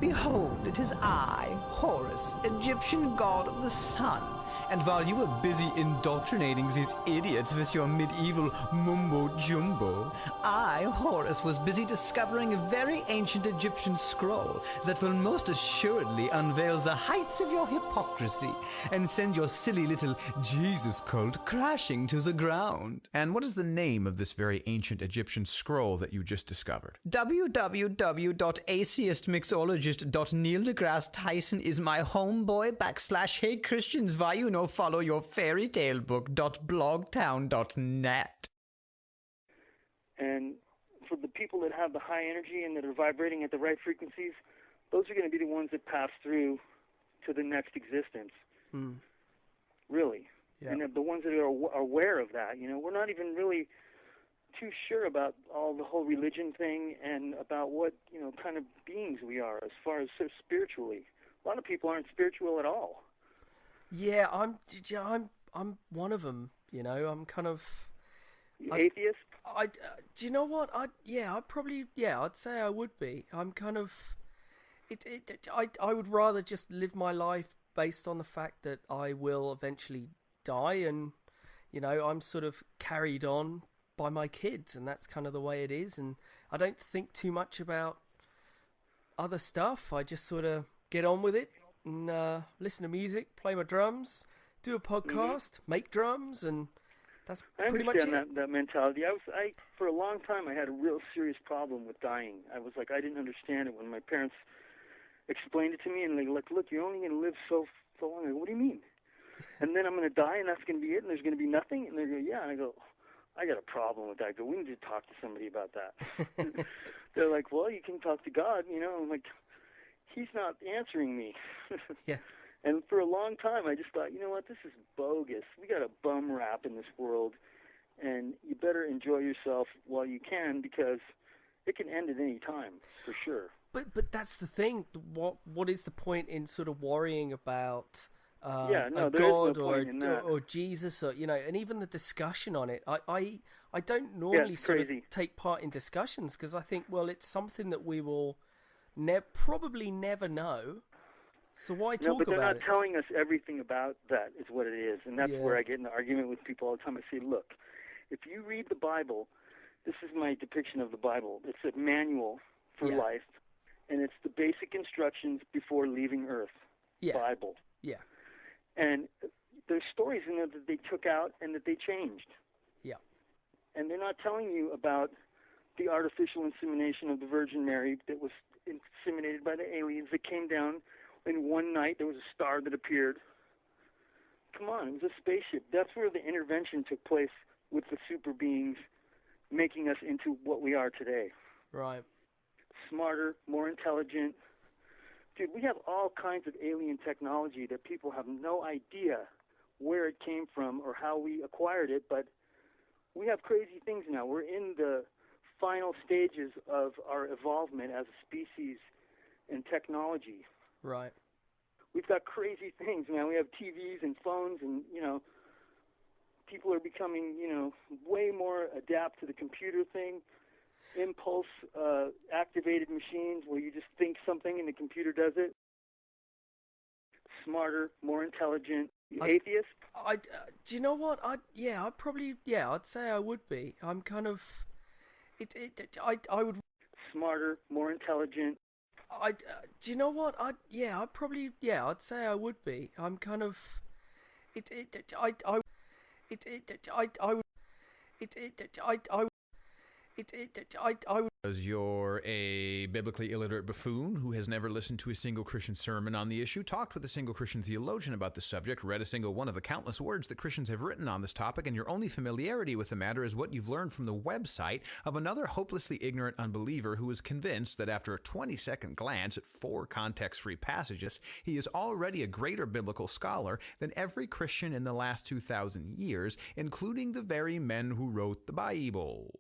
Behold, it is I, Horus, Egyptian god of the sun. And while you were busy indoctrinating these idiots with your medieval mumbo-jumbo, I, Horus, was busy discovering a very ancient Egyptian scroll that will most assuredly unveil the heights of your hypocrisy and send your silly little Jesus cult crashing to the ground. And what is the name of this very ancient Egyptian scroll that you just discovered? www.atheistmixologist.Neil deGrasse Tyson is my homeboy / hey Christians, why you know follow your fairy tale book.blogtown.net. And for the people that have the high energy and that are vibrating at the right frequencies, those are going to be the ones that pass through to the next existence. Really. Yeah. And the ones that are aware of that. You know, we're not even really too sure about all the whole religion thing and about what, you know, kind of beings we are as far as spiritually. A lot of people aren't spiritual at all. Yeah, I'm one of them. You know, I'm kind of atheist. Do you know what? I'd say I would be. I'm kind of. I would rather just live my life based on the fact that I will eventually die, and you know, I'm sort of carried on by my kids, and that's kind of the way it is. And I don't think too much about other stuff. I just sort of get on with it. And listen to music, play my drums, do a podcast, make drums, and that's pretty much it. I understand that mentality. I for a long time I had a real serious problem with dying. I was like, I didn't understand it when my parents explained it to me, and they like, look, you're only going to live so long. I go, what do you mean? And then I'm going to die, and that's going to be it, and there's going to be nothing. And they go, yeah. And I go, I got a problem with that. I go, we need to talk to somebody about that. They're like, well, you can talk to God, you know. I'm like, he's not answering me. Yeah. And for a long time, I just thought, you know what, this is bogus. We got a bum rap in this world, and you better enjoy yourself while you can, because it can end at any time, for sure. But that's the thing. What is the point in sort of worrying about a God or Jesus, or you know, and even the discussion on it? I don't normally sort of take part in discussions because I think, well, it's something that we will probably never know. So why talk about it? No, but they're not telling us everything about that is what it is. And that's where I get in an argument with people all the time. I say, look, if you read the Bible, this is my depiction of the Bible. It's a manual for life, and it's the basic instructions before leaving Earth. Bible. Yeah. And there's stories in there that they took out and that they changed. Yeah. And they're not telling you about the artificial insemination of the Virgin Mary that was inseminated by the aliens that came down in one night. There was a star that appeared. Come on, it was a spaceship. That's where the intervention took place with the super beings making us into what we are today. Right. Smarter, more intelligent. Dude, we have all kinds of alien technology that people have no idea where it came from or how we acquired it, but we have crazy things now. We're in the final stages of our evolvement as a species in technology. Right. We've got crazy things now. We have TVs and phones, and you know, people are becoming, you know, way more adapt to the computer thing. Impulse activated machines where you just think something and the computer does it. Smarter, more intelligent. Atheist? Do you know what? I'd say I would be. I'm kind of. I would. Smarter, more intelligent. Do you know what? I'd say I would be. I'm kind of. Because you're a biblically illiterate buffoon who has never listened to a single Christian sermon on the issue, talked with a single Christian theologian about the subject, read a single one of the countless words that Christians have written on this topic, and your only familiarity with the matter is what you've learned from the website of another hopelessly ignorant unbeliever who is convinced that after a 20-second glance at 4 context-free passages, he is already a greater biblical scholar than every Christian in the last 2,000 years, including the very men who wrote the Bible.